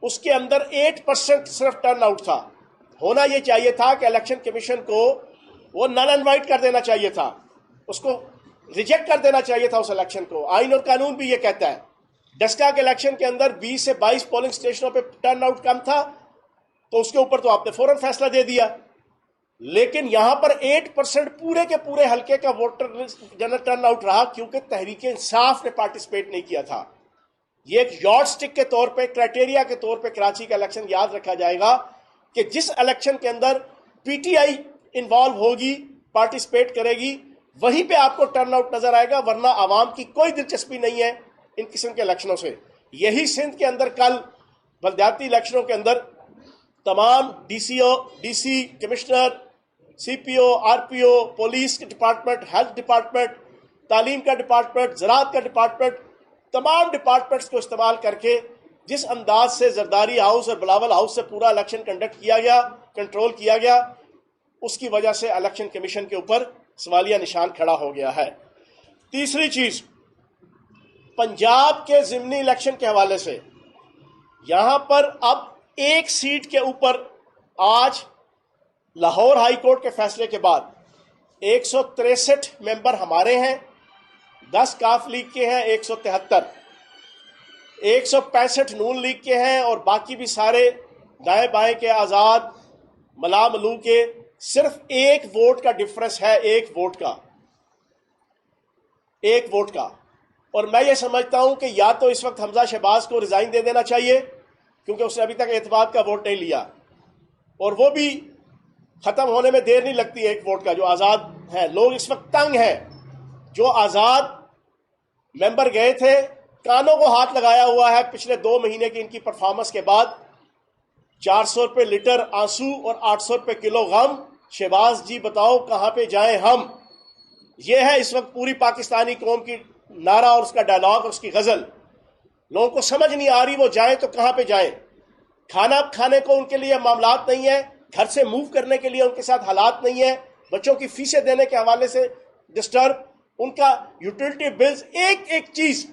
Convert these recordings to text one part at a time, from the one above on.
اس کے اندر 8% صرف turn out تھا. ہونا یہ چاہیے تھا کہ الیکشن کمیشن کو وہ نل انوائٹ کر دینا چاہیے تھا, اس کو ریجیکٹ کر دینا چاہیے تھا اس الیکشن کو. آئین اور قانون بھی یہ کہتا ہے. ڈسکا کے الیکشن کے اندر 20 سے 22 پولنگ اسٹیشنوں پہ ٹرن آؤٹ کم تھا, تو اس کے اوپر تو آپ نے فوراً فیصلہ دے دیا. لیکن یہاں پر 8% پورے کے پورے حلقے کا ووٹر جنرل ٹرن آؤٹ رہا, کیونکہ تحریک انصاف نے پارٹیسپیٹ نہیں کیا تھا. یہ ایک یارڈ سٹک کے طور پہ, کرائٹیریا کے طور پہ کراچی کا الیکشن یاد رکھا جائے گا کہ جس الیکشن کے اندر پی ٹی آئی انوالو ہوگی, پارٹیسپیٹ کرے گی, وہیں پہ آپ کو ٹرن آؤٹ نظر آئے گا, ورنہ عوام کی کوئی دلچسپی نہیں ہے ان قسم کے الیکشنوں سے. یہی سندھ کے اندر کل بلدیاتی الیکشنوں کے اندر تمام ڈی سی کمشنر, سی پی او, آر پی او, پولیس کے ڈپارٹمنٹ, ہیلتھ ڈپارٹمنٹ, تعلیم کا ڈپارٹمنٹ, زراعت کا ڈپارٹمنٹ, تمام ڈپارٹمنٹس کو استعمال کر کے جس انداز سے زرداری ہاؤس اور بلاول ہاؤس سے پورا الیکشن کنڈکٹ کیا گیا, کنٹرول کیا گیا, اس کی وجہ سے الیکشن کمیشن کے اوپر سوالیہ نشان کھڑا ہو گیا ہے. تیسری چیز, پنجاب کے ضمنی الیکشن کے حوالے سے یہاں پر اب ایک سیٹ کے اوپر آج لاہور ہائی کورٹ کے فیصلے کے بعد 163 ممبر ہمارے ہیں, 10 کاف لیگ کے ہیں, 173, 165 نون لیگ کے ہیں, اور باقی بھی سارے دائیں بائیں کے, آزاد, ملا ملو کے. صرف ایک ووٹ کا ڈفرنس ہے, ایک ووٹ کا. اور میں یہ سمجھتا ہوں کہ یا تو اس وقت حمزہ شہباز کو ریزائن دے دینا چاہیے, کیونکہ اس نے ابھی تک اعتماد کا ووٹ نہیں لیا, اور وہ بھی ختم ہونے میں دیر نہیں لگتی ایک ووٹ کا, جو آزاد ہے. لوگ اس وقت تنگ ہیں, جو آزاد ممبر گئے تھے کانوں کو ہاتھ لگایا ہوا ہے پچھلے 2 مہینے کی ان کی پرفارمنس کے بعد. 400 روپے لیٹر آنسو اور 800 روپے کلو غم. شہباز جی بتاؤ کہاں پہ جائیں ہم. یہ ہے اس وقت پوری پاکستانی قوم کی نعرہ اور اس کا ڈائلاگ اور اس کی غزل. لوگوں کو سمجھ نہیں آ رہی وہ جائیں تو کہاں پہ جائیں. کھانا کھانے کو ان کے لیے معاملات نہیں ہے, گھر سے موو کرنے کے لیے ان کے ساتھ حالات نہیں ہے, بچوں کی فیسیں دینے کے حوالے سے ڈسٹرب, ان کا یوٹیلٹی بلز ایک ایک چیز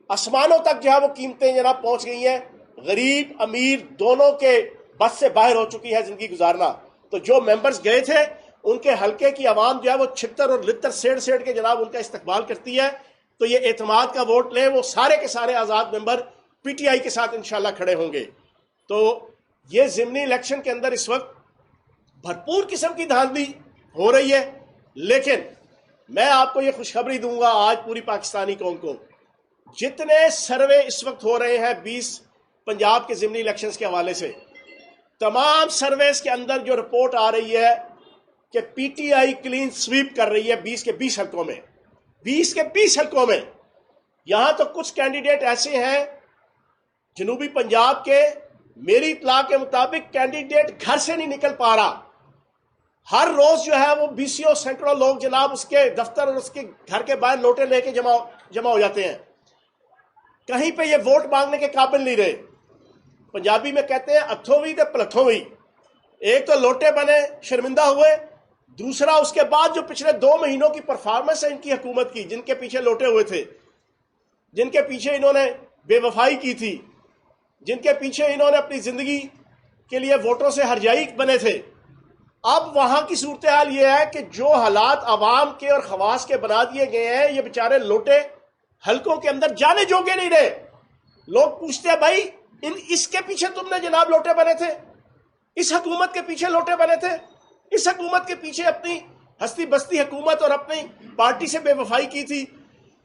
آسمانوں تک جو ہے وہ قیمتیں جناب پہنچ گئی ہیں. غریب امیر دونوں کے بس سے باہر ہو چکی ہے زندگی گزارنا. تو جو ممبرز گئے تھے ان کے حلقے کی عوام جو ہے وہ چھتر اور لتر سیڑ کے جناب ان کا استقبال کرتی ہے. تو یہ اعتماد کا ووٹ لیں, وہ سارے کے سارے آزاد ممبر پی ٹی آئی کے ساتھ انشاءاللہ کھڑے ہوں گے. تو یہ ضمنی الیکشن کے اندر اس وقت بھرپور قسم کی دھاندلی ہو رہی ہے. لیکن میں آپ کو یہ خوشخبری دوں گا آج پوری پاکستانی قوم کو, جتنے سروے اس وقت ہو رہے ہیں 20 پنجاب کے ضمنی الیکشنز کے حوالے سے, تمام سرویز کے اندر جو رپورٹ آ رہی ہے کہ P T I clean sweep کر رہی ہے 20 کے 20 حلقوں میں. 20 کے 20 حلقوں میں. یہاں تو کچھ کینڈیڈیٹ ایسے ہیں جنوبی پنجاب کے, میری اطلاع کے مطابق کینڈیڈیٹ گھر سے نہیں نکل پا رہا. ہر روز جو ہے وہ 20 سینکڑوں لوگ جناب اس کے دفتر اور اس کے گھر کے باہر لوٹے لے کے جمع ہو جاتے ہیں. کہیں پہ یہ ووٹ مانگنے کے قابل نہیں رہے. پنجابی میں کہتے ہیں اتھووی تے پلتھووی. ایک تو لوٹے بنے, شرمندہ ہوئے, دوسرا اس کے بعد جو پچھلے 2 مہینوں کی پرفارمنس ہے ان کی حکومت کی, جن کے پیچھے لوٹے ہوئے تھے, جن کے پیچھے انہوں نے بے وفائی کی تھی, جن کے پیچھے انہوں نے اپنی زندگی کے لیے ووٹوں سے ہرجائی بنے تھے, اب وہاں کی صورتحال یہ ہے کہ جو حالات عوام کے اور خواص کے بنا دیے گئے ہیں, یہ بیچارے لوٹے حلقوں کے اندر جانے جوگے نہیں رہے. لوگ پوچھتے ہیں بھائی اس کے پیچھے تم نے جناب لوٹے بنے تھے, اس حکومت کے پیچھے لوٹے بنے تھے, اس حکومت کے پیچھے اپنی ہستی بستی حکومت اور اپنی پارٹی سے بے وفائی کی تھی.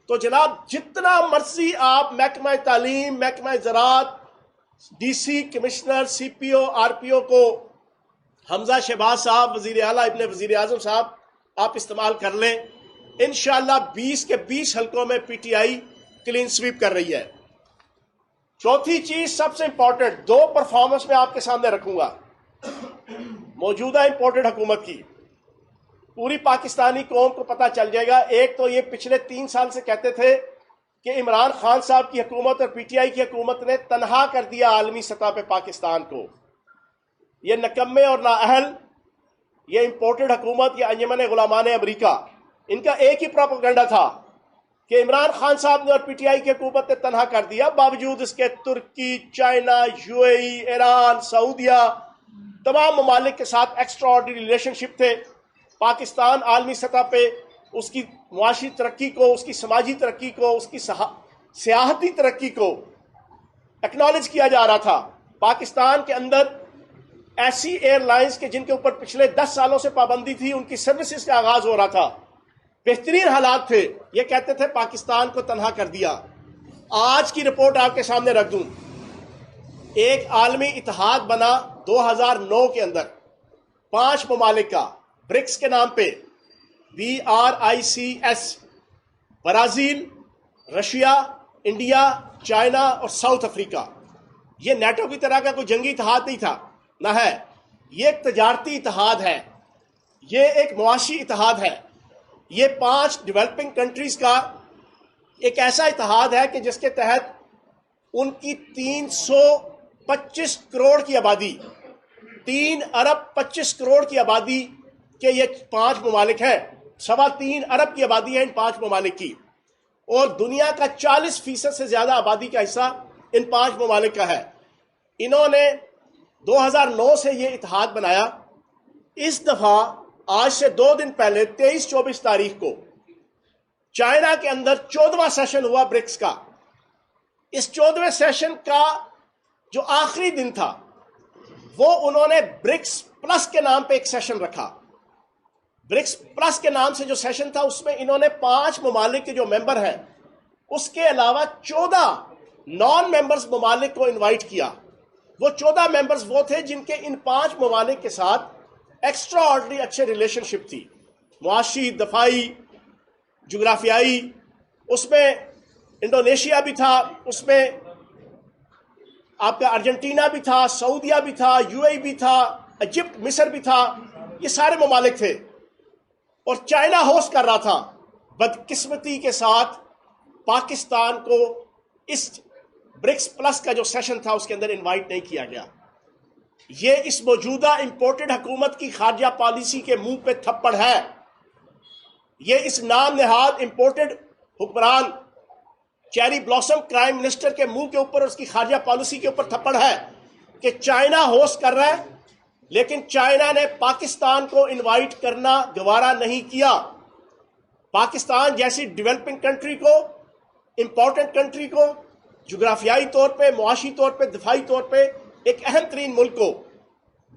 تو جناب جتنا مرضی آپ محکمہ تعلیم, محکمہ زراعت, ڈی سی, کمشنر, سی پی او, آر پی او کو حمزہ شہباز صاحب, وزیر اعلیٰ, ابن وزیر اعظم صاحب آپ استعمال کر لیں. انشاءاللہ 20 کے 20 حلقوں میں P T I clean sweep کر رہی ہے. چوتھی چیز سب سے امپورٹنٹ, 2 پرفارمنس میں آپ کے سامنے رکھوں گا موجودہ امپورٹڈ حکومت کی. پوری پاکستانی قوم کو پتہ چل جائے گا. ایک تو یہ پچھلے 3 سال سے کہتے تھے کہ عمران خان صاحب کی حکومت اور پی ٹی آئی کی حکومت نے تنہا کر دیا عالمی سطح پہ پاکستان کو. یہ نکمے اور نااہل, یہ امپورٹڈ حکومت, یہ انجمن غلامان امریکہ, ان کا ایک ہی پروپیگنڈا تھا کہ عمران خان صاحب نے اور پی ٹی آئی کی حکومت نے تنہا کر دیا، باوجود اس کے ترکی، چائنا، یو اے ای، ایران، سعودیہ، تمام ممالک کے ساتھ ایکسٹرا آرڈنری ریلیشن شپ تھے۔ پاکستان عالمی سطح پہ اس کی معاشی ترقی کو، اس کی سماجی ترقی کو، اس کی سیاحتی ترقی کو ایکنالج کیا جا رہا تھا۔ پاکستان کے اندر ایسی ایئر لائنز کے جن کے اوپر پچھلے 10 سالوں سے پابندی تھی، ان کی سروسز کا آغاز ہو رہا تھا، بہترین حالات تھے، یہ کہتے تھے پاکستان کو تنہا کر دیا۔ آج کی رپورٹ آپ کے سامنے رکھ دوں، ایک عالمی اتحاد بنا 2009 کے اندر 5 ممالک کا، برکس کے نام پہ، BRICS، Brazil, Russia, India, China اور ساؤتھ افریقہ۔ یہ نیٹو کی طرح کا کوئی جنگی اتحاد نہیں تھا، نہ ہے، یہ ایک تجارتی اتحاد ہے، یہ ایک معاشی اتحاد ہے، یہ 5 ڈیولپنگ کنٹریز کا ایک ایسا اتحاد ہے کہ جس کے تحت ان کی 325 کروڑ کی آبادی، 3 ارب 25 کروڑ کی آبادی کے یہ 5 ممالک ہیں، 3.25 ارب کی آبادی ہے ان 5 ممالک کی، اور دنیا کا 40% سے زیادہ آبادی کا حصہ ان 5 ممالک کا ہے۔ انہوں نے 2009 سے یہ اتحاد بنایا۔ اس دفعہ آج سے 2 دن پہلے 23-24 تاریخ کو چائنا کے اندر 14واں سیشن ہوا برکس کا۔ اس 14ویں سیشن کا جو آخری دن تھا وہ انہوں نے برکس پلس کے نام پہ ایک سیشن رکھا۔ برکس پلس کے نام سے جو سیشن تھا اس میں انہوں نے 5 ممالک کے جو ممبر ہیں اس کے علاوہ 14 نان ممبرز ممالک کو انوائٹ کیا۔ وہ 14 ممبرز وہ تھے جن کے ان 5 ممالک کے ساتھ ایکسٹرا آرڈنری اچھے ریلیشن شپ تھی، معاشی، دفاعی، جغرافیائی۔ اس میں انڈونیشیا بھی تھا، اس میں آپ کا ارجنٹینا بھی تھا، سعودیہ بھی تھا، یو اے ای بھی تھا، ایجپٹ، مصر بھی تھا، یہ سارے ممالک تھے، اور چائنا ہوسٹ کر رہا تھا۔ بدقسمتی کے ساتھ پاکستان کو اس برکس پلس کا جو سیشن تھا اس کے اندر انوائٹ نہیں کیا گیا۔ یہ اس موجودہ امپورٹڈ حکومت کی خارجہ پالیسی کے منہ پہ تھپڑ ہے۔ یہ اس نام نہاد امپورٹڈ حکمران چیری بلاسم کرائم منسٹر کے منہ کے اوپر، اس کی خارجہ پالیسی کے اوپر تھپڑ ہے کہ چائنا ہوسٹ کر رہا ہے لیکن چائنا نے پاکستان کو انوائٹ کرنا گوارا نہیں کیا۔ پاکستان جیسی ڈیولپنگ کنٹری کو، امپورٹنٹ کنٹری کو، جغرافیائی طور پہ، معاشی طور پہ، دفاعی طور پہ ایک اہم ترین ملک کو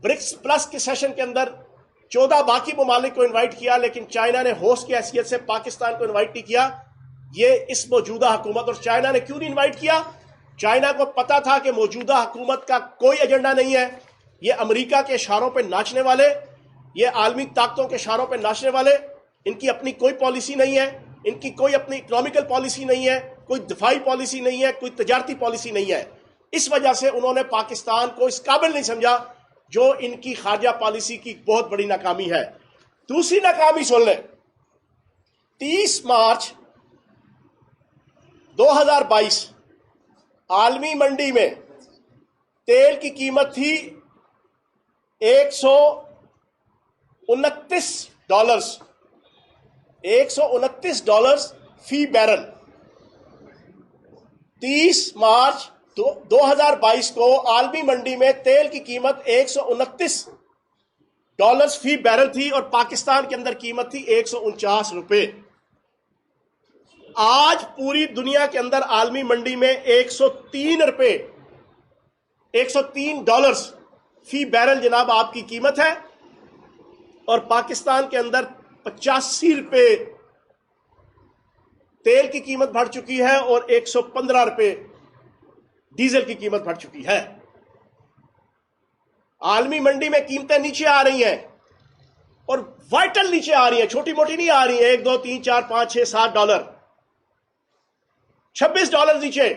برکس پلس کے سیشن کے اندر 14 باقی ممالک کو انوائٹ کیا، لیکن چائنا نے ہوسٹ کی حیثیت سے پاکستان کو انوائٹ نہیں کیا۔ یہ اس موجودہ حکومت، اور چائنا نے کیوں نہیں انوائٹ کیا؟ چائنا کو پتا تھا کہ موجودہ حکومت کا کوئی ایجنڈا نہیں ہے، یہ امریکہ کے اشاروں پہ ناچنے والے، یہ عالمی طاقتوں کے اشاروں پہ ناچنے والے، ان کی اپنی کوئی پالیسی نہیں ہے، ان کی کوئی اپنی اکنامیکل پالیسی نہیں ہے، کوئی دفاعی پالیسی نہیں ہے، کوئی تجارتی پالیسی نہیں ہے۔ اس وجہ سے انہوں نے پاکستان کو اس قابل نہیں سمجھا، جو ان کی خارجہ پالیسی کی بہت بڑی ناکامی ہے۔ دوسری ناکامی سن لیں، 30 مارچ 2022 عالمی منڈی میں تیل کی قیمت تھی $129، $129 فی بیرل۔ 30 مارچ 2022 کو عالمی منڈی میں تیل کی قیمت $129 فی بیرل تھی، اور پاکستان کے اندر قیمت تھی $149۔ آج پوری دنیا کے اندر عالمی منڈی میں $103 فی بیرل جناب آپ کی قیمت ہے، اور پاکستان کے اندر $85 تیل کی قیمت بڑھ چکی ہے، اور $115 ڈیزل کی قیمت بڑھ چکی ہے۔ عالمی منڈی میں قیمتیں نیچے آ رہی ہیں، اور وائٹل نیچے آ رہی ہیں، چھوٹی موٹی نہیں آ رہی ہیں، 1 2 3 4 5 6 7 ڈالر، $26 نیچے،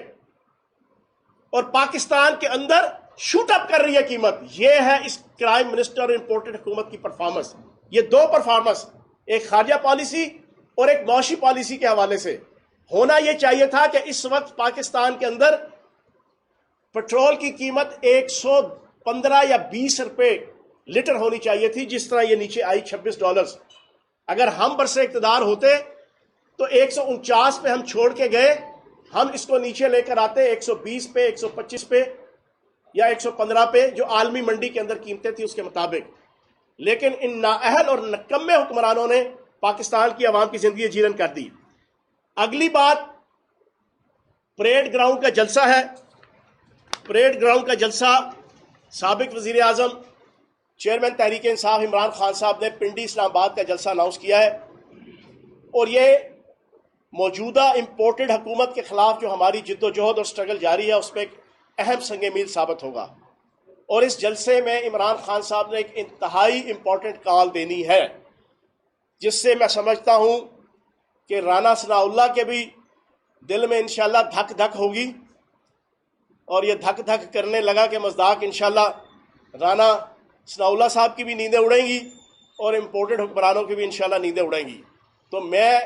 اور پاکستان کے اندر شوٹ اپ کر رہی ہے قیمت۔ یہ ہے اس کرائم منسٹر اور امپورٹڈ حکومت کی پرفارمنس۔ یہ 2 پرفارمنس، ایک خارجہ پالیسی اور ایک معاشی پالیسی کے حوالے سے۔ ہونا یہ چاہیے تھا کہ اس وقت پاکستان کے اندر پٹرول کی قیمت $115 یا $20 لیٹر ہونی چاہیے تھی، جس طرح یہ نیچے آئی $26۔ اگر ہم برسر اقتدار ہوتے تو 149 پہ ہم چھوڑ کے گئے، ہم اس کو نیچے لے کر آتے 120 پہ، 125 پہ یا 115 پہ، جو عالمی منڈی کے اندر قیمتیں تھیں اس کے مطابق. لیکن ان نااہل اور نکمے حکمرانوں نے پاکستان کی عوام کی زندگی جیرن کر دی. اگلی بات پریڈ گراؤنڈ کا جلسہ ہے. پریڈ گراؤنڈ کا جلسہ سابق وزیر اعظم چیئرمین تحریک انصاف عمران خان صاحب نے پنڈی اسلام آباد کا جلسہ اناؤنس کیا ہے، اور یہ موجودہ امپورٹڈ حکومت کے خلاف جو ہماری جد و جہد اور سٹرگل جاری ہے اس پہ ایک اہم سنگ میل ثابت ہوگا. اور اس جلسے میں عمران خان صاحب نے ایک انتہائی امپورٹنٹ کال دینی ہے، جس سے میں سمجھتا ہوں کہ رانا ثناء اللہ کے بھی دل میں انشاءاللہ دھک دھک ہوگی، اور یہ دھک دھک کرنے لگا کہ مزداق انشاءاللہ رانا ثناء اللہ صاحب کی بھی نیندیں اڑیں گی اور امپورٹڈ حکمرانوں کی بھی انشاءاللہ نیندیں اڑیں گی. تو میں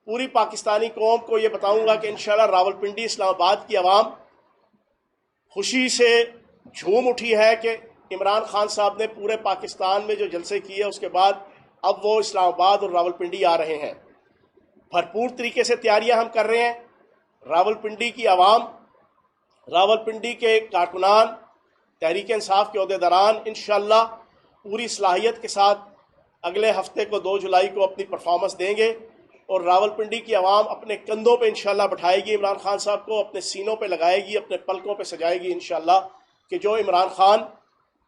پوری پاکستانی قوم کو یہ بتاؤں گا کہ انشاءاللہ راولپنڈی اسلام آباد کی عوام خوشی سے جھوم اٹھی ہے کہ عمران خان صاحب نے پورے پاکستان میں جو جلسے کیے اس کے بعد اب وہ اسلام آباد اور راولپنڈی آ رہے ہیں. بھرپور طریقے سے تیاریاں ہم کر رہے ہیں. راولپنڈی کی عوام، راولپنڈی کے کارکنان، تحریک انصاف کے عہدیداران انشاءاللہ پوری صلاحیت کے ساتھ اگلے ہفتے کو 2 جولائی کو اپنی پرفارمنس دیں گے، اور راولپنڈی کی عوام اپنے کندھوں پہ انشاءاللہ بٹھائے گی عمران خان صاحب کو، اپنے سینوں پہ لگائے گی، اپنے پلکوں پہ سجائے گی انشاءاللہ، کہ جو عمران خان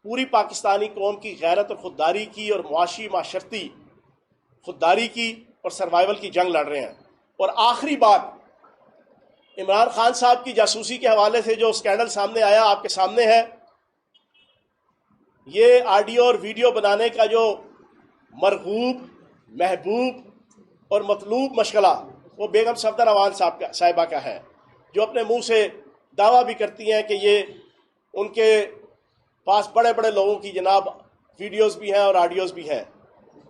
پوری پاکستانی قوم کی غیرت اور خودداری کی اور معاشی معاشرتی خودداری کی اور سروائیول کی جنگ لڑ رہے ہیں. اور آخری بات، عمران خان صاحب کی جاسوسی کے حوالے سے جو سکینڈل سامنے آیا آپ کے سامنے ہے. یہ آڈیو اور ویڈیو بنانے کا جو مرغوب، محبوب اور مطلوب مشغلہ وہ بیگم صفدر اعوان صاحبہ کا ہے، جو اپنے منہ سے دعویٰ بھی کرتی ہیں کہ یہ ان کے پاس بڑے بڑے لوگوں کی جناب ویڈیوز بھی ہیں اور آڈیوز بھی ہیں.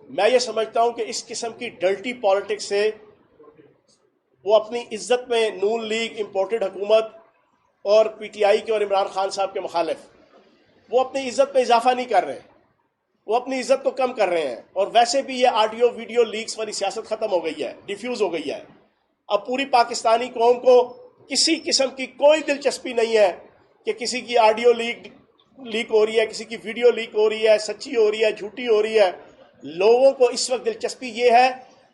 میں یہ سمجھتا ہوں کہ اس قسم کی ڈلٹی پالیٹکس سے وہ اپنی عزت میں نون لیگ، امپورٹڈ حکومت اور پی ٹی آئی کے اور عمران خان صاحب کے مخالف وہ اپنی عزت میں اضافہ نہیں کر رہے، وہ اپنی عزت کو کم کر رہے ہیں. اور ویسے بھی یہ آڈیو ویڈیو لیکس والی سیاست ختم ہو گئی ہے، ڈیفیوز ہو گئی ہے. اب پوری پاکستانی قوم کو کسی قسم کی کوئی دلچسپی نہیں ہے کہ کسی کی آڈیو لیک ہو رہی ہے، کسی کی ویڈیو لیک ہو رہی ہے، سچی ہو رہی ہے، جھوٹی ہو رہی ہے. لوگوں کو اس وقت دلچسپی یہ ہے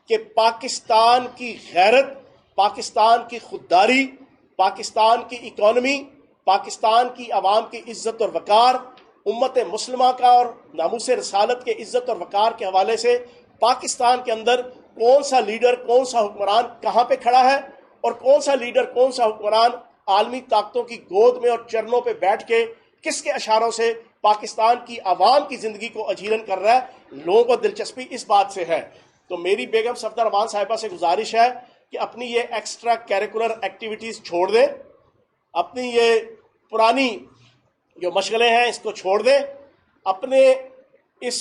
کہ پاکستان کی غیرت، پاکستان کی خودداری، پاکستان کی اکانومی، پاکستان کی عوام کی عزت اور وقار، امت مسلمہ کا اور ناموس رسالت کے عزت اور وقار کے حوالے سے پاکستان کے اندر کون سا لیڈر، کون سا حکمران کہاں پہ کھڑا ہے، اور کون سا لیڈر، کون سا حکمران عالمی طاقتوں کی گود میں اور چرنوں پہ بیٹھ کے کس کے اشاروں سے پاکستان کی عوام کی زندگی کو اجیرن کر رہا ہے. لوگوں کو دلچسپی اس بات سے ہے. تو میری بیگم صفدر اعوان صاحبہ سے گزارش ہے کہ اپنی یہ ایکسٹرا کیریکولر ایکٹیویٹیز چھوڑ دیں، اپنی یہ پرانی جو مشغلے ہیں اس کو چھوڑ دیں. اپنے اس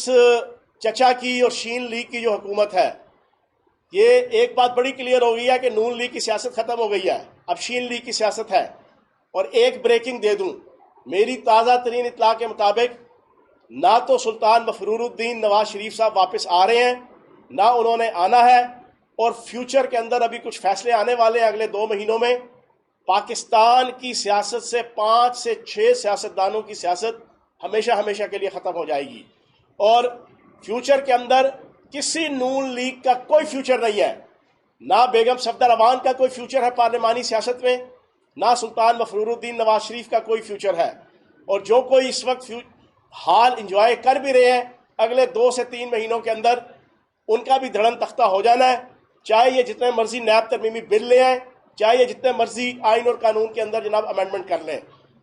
چچا کی اور شین لیگ کی جو حکومت ہے، یہ ایک بات بڑی کلیئر ہو گئی ہے کہ نون لیگ کی سیاست ختم ہو گئی ہے، اب شین لیگ کی سیاست ہے. اور ایک بریکنگ دے دوں، میری تازہ ترین اطلاع کے مطابق نہ تو سلطان مفرور الدین نواز شریف صاحب واپس آ رہے ہیں، نہ انہوں نے آنا ہے، اور فیوچر کے اندر ابھی کچھ فیصلے آنے والے ہیں اگلے 2 مہینوں میں. پاکستان کی سیاست سے 5 سے 6 سیاستدانوں کی سیاست ہمیشہ ہمیشہ کے لیے ختم ہو جائے گی، اور فیوچر کے اندر کسی نون لیگ کا کوئی فیوچر نہیں ہے. نہ بیگم صفدر اعوان کا کوئی فیوچر ہے پارلیمانی سیاست میں، نہ سلطان مفرور الدین نواز شریف کا کوئی فیوچر ہے. اور جو کوئی اس وقت حال انجوائے کر بھی رہے ہیں، اگلے 2 سے 3 مہینوں کے اندر ان کا بھی دھڑن تختہ ہو جانا ہے. چاہے یہ جتنے مرضی نیب ترمیمی بل لے آئیں، چاہے یہ جتنے مرضی آئین اور قانون کے اندر جناب امینڈمنٹ کر لیں.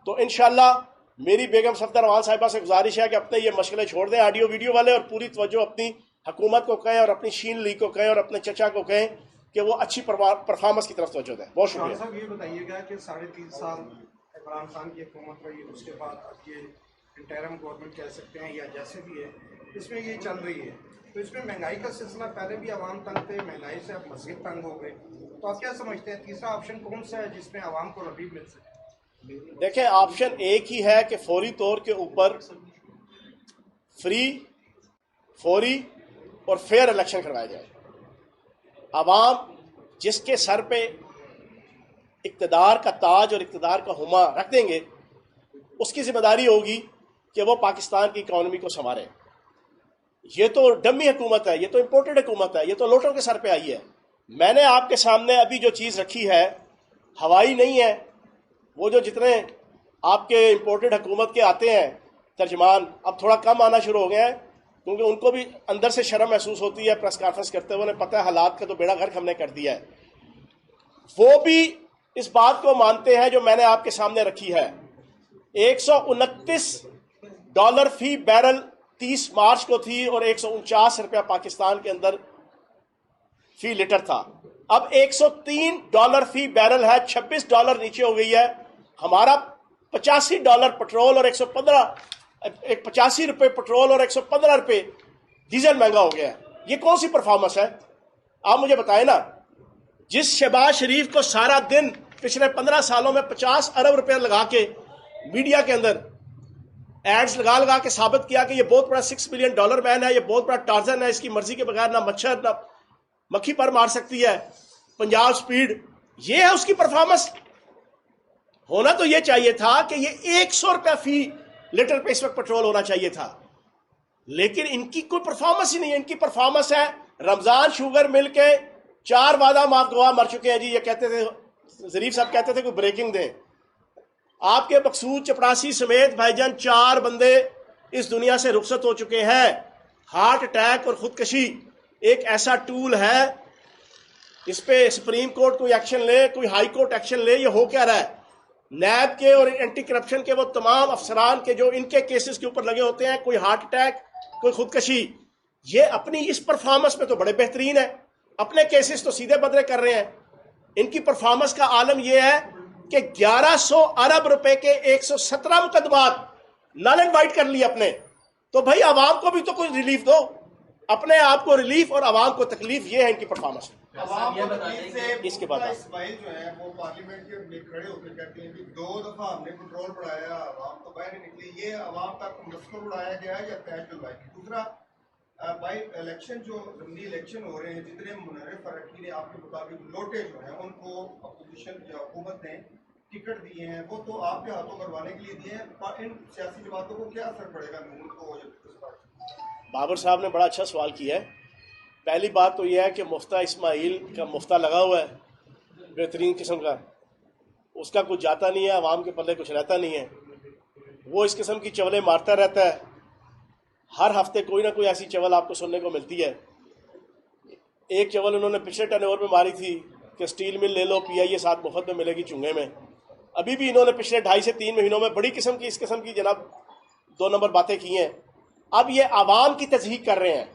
تو انشاءاللہ میری بیگم صفدر اعوان صاحبہ سے گزارش ہے کہ اپنے یہ مشغلے چھوڑ دیں آڈیو ویڈیو والے، اور پوری توجہ اپنی حکومت کو کہیں، اور اپنی شین لیگ کو کہیں، اور اپنے چچا کو کہیں کہ وہ اچھی پرفارمنس کی طرف توجہ دیں. بہت شکریہ. صاحب یہ بتائیے گا کہ 3.5 سال عمران خان کی حکومت رہی، اس کے بعد اب یہ انٹرم گورنمنٹ کہہ سکتے ہیں یا جیسے بھی ہے، اس میں یہ چل رہی ہے، تو اس میں مہنگائی کا سلسلہ پہلے بھی عوام تنگ تھے، مہنگائی سے اب مزید تنگ ہو گئے، تو آپ کیا سمجھتے ہیں تیسرا آپشن کون سا ہے جس میں عوام کو رغیب مل سکے؟ دیکھیں، آپشن ایک ہی ہے کہ فوری طور کے اوپر فری، فوری اور فیئر الیکشن کروایا جائے. عوام جس کے سر پہ اقتدار کا تاج اور اقتدار کا ہما رکھ دیں گے، اس کی ذمہ داری ہوگی کہ وہ پاکستان کی اکانومی کو سنوارے۔ یہ تو ڈمی حکومت ہے، یہ تو امپورٹڈ حکومت ہے، یہ تو لوٹوں کے سر پہ آئی ہے۔ میں نے آپ کے سامنے ابھی جو چیز رکھی ہے ہوائی نہیں ہے، وہ جو جتنے آپ کے امپورٹڈ حکومت کے آتے ہیں ترجمان، اب تھوڑا کم آنا شروع ہو گیا ہے، کیونکہ ان کو بھی اندر سے شرم محسوس ہوتی ہے پریس کانفرنس کرتے ہوئے، انہیں پتہ ہے حالات کا تو بیڑا غرق ہم نے کر دیا ہے۔ وہ بھی اس بات کو مانتے ہیں جو میں نے آپ کے سامنے رکھی ہے۔ $129 فی بیرل 30 مارچ کو تھی اور $149 پاکستان کے اندر فی لیٹر تھا۔ اب $103 فی بیرل ہے، $26 نیچے ہو گئی ہے۔ ہمارا $85 پٹرول اور 85 روپے پٹرول اور $115 ڈیزل مہنگا ہو گیا ہے۔ یہ کون سی پرفارمنس ہے؟ آپ مجھے بتائیں نا۔ جس شہباز شریف کو سارا دن پچھلے 15 سالوں میں 50 ارب روپے لگا کے میڈیا کے اندر ایڈز لگا کے ثابت کیا کہ یہ بہت بڑا $6 بلین مین ہے، یہ بہت بڑا ٹارزن ہے، اس کی مرضی کے بغیر نہ مچھر نہ مکھی پر مار سکتی ہے، پنجاب سپیڈ، یہ ہے اس کی پرفارمنس۔ ہونا تو یہ چاہیے تھا کہ یہ $100 فی لیٹر پہ اس وقت پٹرول ہونا چاہیے تھا، لیکن ان کی کوئی پرفارمنس ہی نہیں ہے۔ ان کی پرفارمنس ہے رمضان شوگر مل کے 4 وعدہ آپ گواہ مر چکے ہیں جی۔ یہ کہتے تھے ظریف صاحب کہتے تھے کوئی بریکنگ دیں، آپ کے مقصود چپڑاسی سمیت بھائی جان 4 بندے اس دنیا سے رخصت ہو چکے ہیں۔ ہارٹ اٹیک اور خودکشی ایک ایسا ٹول ہے، اس پہ سپریم کورٹ کوئی ایکشن لے، کوئی ہائی کورٹ ایکشن لے، یہ ہو کیا رہا ہے؟ نیب کے اور اینٹی کرپشن کے وہ تمام افسران کے جو ان کے کیسز کے اوپر لگے ہوتے ہیں، کوئی ہارٹ اٹیک کوئی خودکشی، یہ اپنی اس پرفارمنس میں تو بڑے بہترین ہیں، اپنے کیسز تو سیدھے بدرے کر رہے ہیں۔ ان کی پرفارمنس کا عالم یہ ہے کہ 1100 ارب روپے کے 117 مقدمات نل اینڈ وائٹ کر لیے اپنے۔ تو بھائی عوام کو بھی تو کوئی ریلیف دو، اپنے آپ کو ریلیف اور عوام کو تکلیف، یہ ہے ان کی پرفارمنس۔ عوام کو تکلیف سے اس کے بعد اسماعیل جو ہیں وہ پارلیمنٹ کے کھڑے ہو کے کہتے ہیں کہ 2 دفعہ ہم نے پٹرول بڑھایا، عوام تو باہر نکلی۔ یہ عوام کا مسئلہ اڑایا گیا ہے یا طے چلوائی گئی؟ دوسرا، بائی الیکشن جو ضمنی الیکشن ہو رہے ہیں، جتنے منحرف فرقی نے آپ کے مطابق لوٹے جو ہیں ان کو اپوزیشن یا حکومت نے ٹکٹ دیے ہیں، وہ تو آپ کے ہاتھوں کروانے کے لیے دیے ہیں، ان سیاسی جماعتوں کو کیا اثر پڑے گا ملک کو؟ بابر صاحب نے بڑا اچھا سوال کیا ہے۔ پہلی بات تو یہ ہے کہ مفتہ اسماعیل کا مفتہ لگا ہوا ہے بہترین قسم کا، اس کا کچھ جاتا نہیں ہے، عوام کے پلے کچھ رہتا نہیں ہے، وہ اس قسم کی چولیں مارتا رہتا ہے۔ ہر ہفتے کوئی نہ کوئی ایسی چول آپ کو سننے کو ملتی ہے۔ ایک چول انہوں نے پچھلے ٹرن میں ماری تھی کہ سٹیل مل لے لو، پی آئی اے 7 مفت میں ملے گی چنگے میں۔ ابھی بھی انہوں نے پچھلے 2.5 سے 3 مہینوں میں بڑی قسم کی اس قسم کی جناب 2 نمبر باتیں کی ہیں۔ اب یہ عوام کی تضحیق کر رہے ہیں،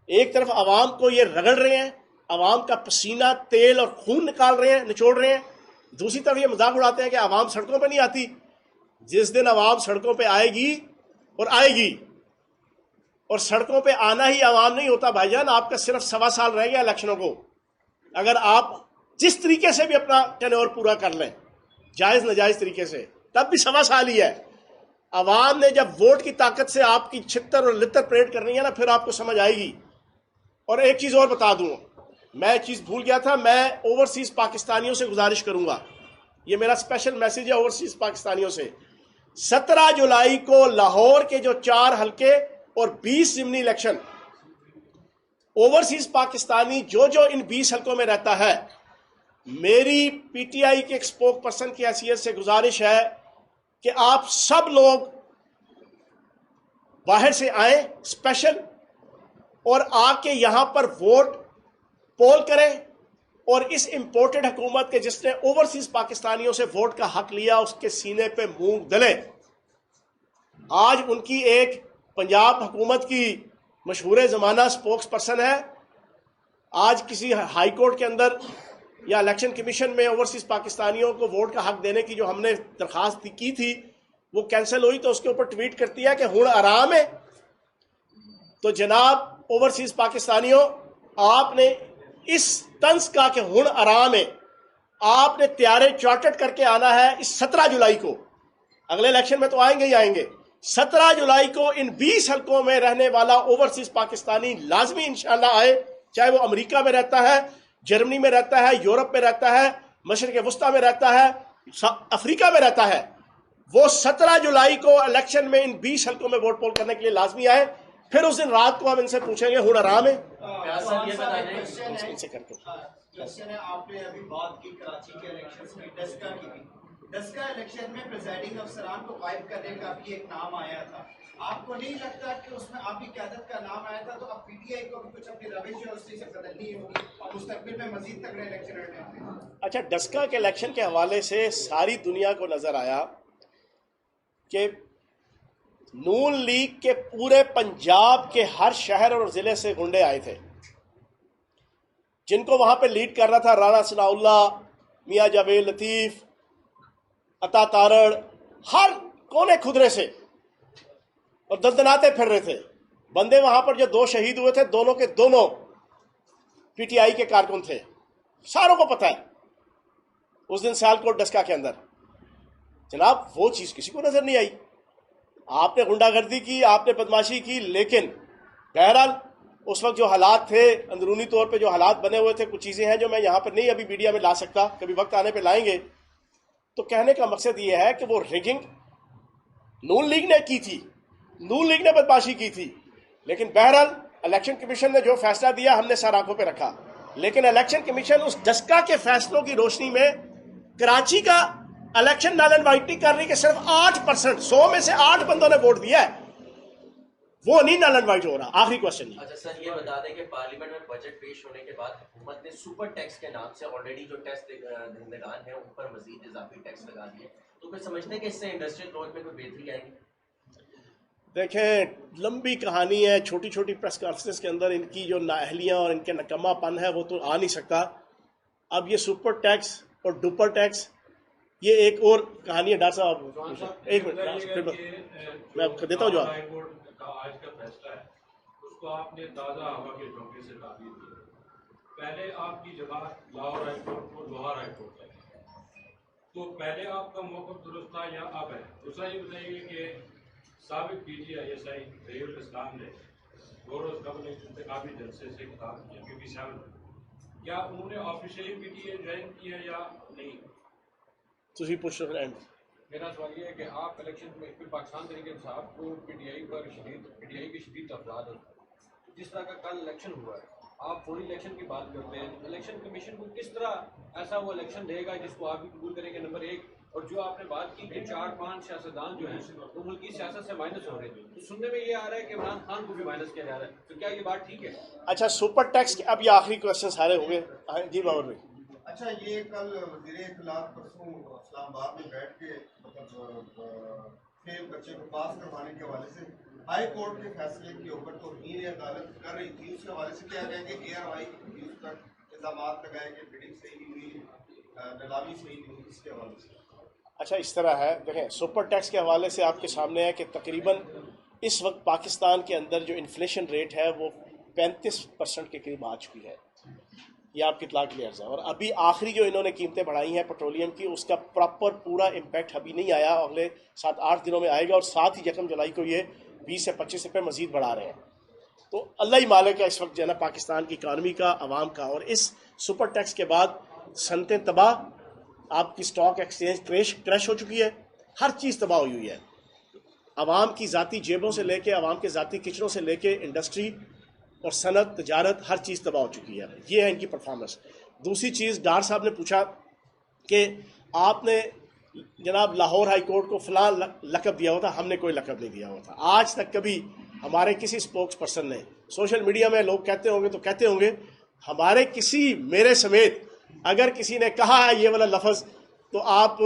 ایک طرف عوام کو یہ رگڑ رہے ہیں، عوام کا پسینہ تیل اور خون نکال رہے ہیں، نچوڑ رہے ہیں، دوسری طرف یہ مذاق اڑاتے ہیں کہ عوام سڑکوں پہ نہیں آتی۔ جس دن عوام سڑکوں پہ آئے گی اور آئے گی، اور سڑکوں پہ آنا ہی عوام نہیں ہوتا بھائی جان، آپ کا صرف 1.25 سال رہ گیا الیکشنوں کو، اگر آپ جس طریقے سے بھی اپنا ٹینور پورا کر لیں، جائز ناجائز طریقے سے، تب بھی 1.25 سال ہی ہے۔ عوام نے جب ووٹ کی طاقت سے آپ کی چھتر اور لتر پریڈ کرنی ہے نا، پھر آپ کو سمجھ آئے گی۔ اور ایک چیز اور بتا دوں، میں ایک چیز بھول گیا تھا، میں اوورسیز پاکستانیوں سے گزارش کروں گا، یہ میرا اسپیشل میسیج ہے اوورسیز پاکستانیوں سے۔ 17 جولائی کو لاہور کے جو 4 حلقے اور 20 ضمنی الیکشن، اوورسیز پاکستانی جو ان 20 حلقوں میں رہتا ہے، میری پی ٹی آئی کے ایک اسپوک پرسن کی حیثیت سے گزارش ہے کہ آپ سب لوگ باہر سے آئیں اسپیشل، اور آ کے یہاں پر ووٹ پول کریں، اور اس امپورٹڈ حکومت کے جس نے اوورسیز پاکستانیوں سے ووٹ کا حق لیا اس کے سینے پہ مونگ دلیں۔ آج ان کی ایک پنجاب حکومت کی مشہور زمانہ اسپوکس پرسن ہے، آج کسی ہائی کورٹ کے اندر یا الیکشن کمیشن میں اوورسیز پاکستانیوں کو ووٹ کا حق دینے کی جو ہم نے درخواست کی تھی وہ کینسل ہوئی، تو اس کے اوپر ٹویٹ کرتی ہے کہ ہن آرام ہے۔ تو جناب اوورسیز پاکستانیوں، آپ نے اس طنز کا کہ ہن آرام ہے، آپ نے تیارے چارٹرڈ کر کے آنا ہے اس 17 جولائی کو، اگلے الیکشن میں تو آئیں گے ہی آئیں گے۔ 17 جولائی کو ان 20 حلقوں میں رہنے والا اوورسیز پاکستانی لازمی انشاءاللہ آئے، چاہے وہ امریکہ میں رہتا ہے جرمنی میں رہتا ہے, یورپ میں رہتا ہے, مشرق وسطیٰ میں رہتا ہے, افریقہ میں رہتا ہے, وہ 17 جولائی کو الیکشن میں ان 20 حلقوں میں ووٹ پول کرنے کے لیے لازمی آئے. پھر اس دن رات کو ہم ان سے پوچھیں گے ہن آرام ہے ان سے کر کے. کوشچن ہے, آپ نے ابھی بات کی کراچی کے الیکشنز میں ڈسکا کی بھی. ڈسکا الیکشن میں پریزائڈنگ افسران کو غائب کرنے کا بھی ایک نام آیا تھا. آپ کو نہیں لگتا کہ اس میں آپ کی قیادت کا نام آیا تھا, تو اب پی ٹی آئی کو بھی کچھ اپنی روش اور اسی سے بدلنی ہوگی اور مستقبل میں مزید تگڑے الیکشن لڑنے ہوں گے؟ اچھا, ڈسکا کے الیکشن کے حوالے سے ساری دنیا کو نظر آیا کہ نون لیگ کے پورے پنجاب کے ہر شہر اور ضلع سے گنڈے آئے تھے, جن کو وہاں پہ لیڈ کر رہا تھا رانا ثناء اللہ, میاں جاوید لطیف, عطا تارڑ, ہر کونے کھدرے سے, اور دندناتے پھر رہے تھے. بندے وہاں پر جو 2 شہید ہوئے تھے, دونوں کے دونوں پی ٹی آئی کے کارکن تھے, ساروں کو پتہ ہے اس دن سیالکوٹ ڈسکا کے اندر. جناب وہ چیز کسی کو نظر نہیں آئی. آپ نے غنڈہ گردی کی, آپ نے بدماشی کی, لیکن بہرحال اس وقت جو حالات تھے, اندرونی طور پہ جو حالات بنے ہوئے تھے, کچھ چیزیں ہیں جو میں یہاں پر نہیں ابھی میڈیا میں لا سکتا, کبھی وقت آنے پہ لائیں گے. تو کہنے کا مقصد یہ ہے کہ وہ ریگنگ نون لیگ نے کی تھی, نون لیگ نے بدماشی کی تھی, لیکن بہرحال الیکشن کمیشن نے جو فیصلہ دیا ہم نے سر آنکھوں پہ رکھا. لیکن الیکشن کمیشن اس ڈسکا کے فیصلوں کی روشنی میں کراچی کا الیکشن نل اینڈ وائٹ نہیں کر رہی کہ صرف 8%, 100 میں سے 8 بندوں نے ووٹ دیا ہے, وہ نہیں نل اینڈ وائٹ ہو رہا. آخری کوشچن. اچھا سر, یہ بتا دیں کہ پارلیمنٹ میں بجٹ پیش ہونے کے بعد حکومت نے سپر ٹیکس کے نام سے آلریڈی جو ٹیکس دہندگان ہیں ان پر مزید اضافی ٹیکس لگا دیے, تو پھر سمجھتے ہیں کہ اس سے انڈسٹریل گروتھ میں کوئی بہتری آئے گی؟ دیکھیں, لمبی کہانی ہے, چھوٹی چھوٹی پریس کانفرنس کے اندر ان کی جو نااہلیاں اور ان کے نکما پن ہے وہ تو آ نہیں سکتا. اب یہ سپر ٹیکس اور ڈپر ٹیکس یہ ایک اور کہانی ہے. ڈاکٹر صاحب ایک منٹ میں دیتا ہوں جواب. آج کا فیصلہ ہے اس کو آپ نے تازہ ہوا کے جھونکے سے تعبیر کی. پہلے آپ کی جگہ لاہور ہائی کورٹ کو لوہار ہائی کورٹ ہے, تو پہلے آپ کا موقف درست تھا یا اب ہے؟ دوسرا یہ بتائیے کہ سابق پی T I S I Zaheer الاسلام نے 2 روز قبل ایک انتخابی جلسے سے خطاب کیا پی پی 7, کیا انہوں نے officially P T I join کیا یا نہیں؟ تسی پوچھ رہے ہیں. میرا سوال یہ ہے کہ آپ الیکشن میں پھر پاکستان طریقے صاحب کو پی ٹی آئی پر پی ٹی آئی کی شدید افراد ہیں. جس طرح کا کل الیکشن ہوا ہے, آپ فوری الیکشن کی بات کرتے ہیں, الیکشن کمیشن کو کس طرح ایسا وہ الیکشن دے گا جس کو آپ بھی قبول کریں گے؟ نمبر 1. اور جو آپ نے بات کی کہ 4-5 سیاستدان جو ہیں وہ ملکی سیاست سے مائنس ہو رہے ہیں, تو سننے میں یہ آ رہا ہے کہ عمران خان کو بھی مائنس کیا جا رہا ہے, تو کیا یہ بات ٹھیک ہے؟ اچھا, سپر ٹیکس کے اب یہ آخری کوشچن سارے ہوں گے. جی باور بھائی. اچھا, یہ کل وزیر اطلاعات پرسوں اسلام آباد میں بیٹھ کے مطلب بچے کو پاس کروانے کے حوالے سے ہائی کورٹ کے فیصلے کے اوپر توہین عدالت کر رہی تھی. اس کے حوالے سے کیا گیا کہ اے آر وائی نیوز تک الزامات لگائے کہ بڈنگ صحیح نہیں ہوئی, نیلامی صحیح نہیں ہوئی, اس کے حوالے سے. اچھا, اس طرح ہے, دیکھیں سپر ٹیکس کے حوالے سے آپ کے سامنے ہے کہ تقریباً اس وقت پاکستان کے اندر جو انفلیشن ریٹ ہے وہ 35% کے قریب آ چکی ہے. یہ آپ کی اطلاع کے لیے عرض ہے. اور ابھی آخری جو انہوں نے قیمتیں بڑھائی ہیں پیٹرولیم کی, اس کا پراپر پورا امپیکٹ ابھی نہیں آیا, اگلے 7-8 دنوں میں آئے گا. اور ساتھ ہی 1 جولائی کو یہ 20 سے 25 روپے مزید بڑھا رہے ہیں. تو اللہ ہی مالک ہے اس وقت جو ہے نا پاکستان کی اکانومی کا, عوام کا. اور اس سپر ٹیکس کے بعد صنعتیں تباہ, آپ کی سٹاک ایکسچینج کریش ہو چکی ہے, ہر چیز تباہ ہوئی ہوئی ہے. عوام کی ذاتی جیبوں سے لے کے, عوام کے ذاتی کچنوں سے لے کے, انڈسٹری اور صنعت, تجارت, ہر چیز تباہ ہو چکی ہے. یہ ہے ان کی پرفارمنس. دوسری چیز, ڈار صاحب نے پوچھا کہ آپ نے جناب لاہور ہائی کورٹ کو فلاں لقب دیا ہوا تھا. ہم نے کوئی لقب نہیں دیا ہوا تھا. آج تک کبھی ہمارے کسی اسپوکس پرسن نے, سوشل میڈیا میں لوگ کہتے ہوں گے تو کہتے ہوں گے, ہمارے کسی, میرے سمیت اگر کسی نے کہا ہے یہ والا لفظ تو آپ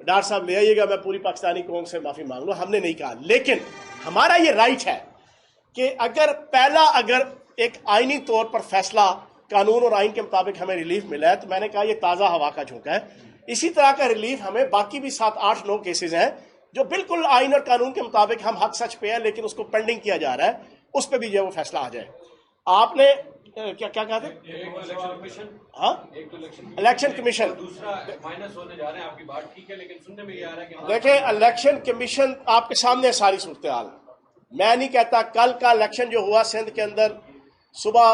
ڈار صاحب لے آئیے گا, میں پوری پاکستانی قوم سے معافی مانگ لوں. ہم نے نہیں کہا, لیکن ہمارا یہ رائٹ ہے کہ اگر ایک آئینی طور پر فیصلہ قانون اور آئین کے مطابق ہمیں ریلیف ملا ہے, تو میں نے کہا یہ تازہ ہوا کا جھونکا ہے. اسی طرح کا ریلیف ہمیں باقی بھی 7-8-9 کیسز ہیں جو بالکل آئین اور قانون کے مطابق ہم حق سچ پہ ہیں, لیکن اس کو پینڈنگ کیا جا رہا ہے, اس پہ بھی جو وہ فیصلہ آ جائے. آپ نے کیا کہا تھا؟ ہاں, الیکشن کمیشن دوسرا مائنس ہونے جا رہے ہیں. آپ کی بات ٹھیک ہے, لیکن سننے میں یہ آ رہا ہے کہ دیکھیں الیکشن کمیشن آپ کے سامنے ساری صورتحال. میں نہیں کہتا, کل کا الیکشن جو ہوا سندھ کے اندر, صبح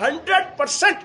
100%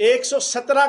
117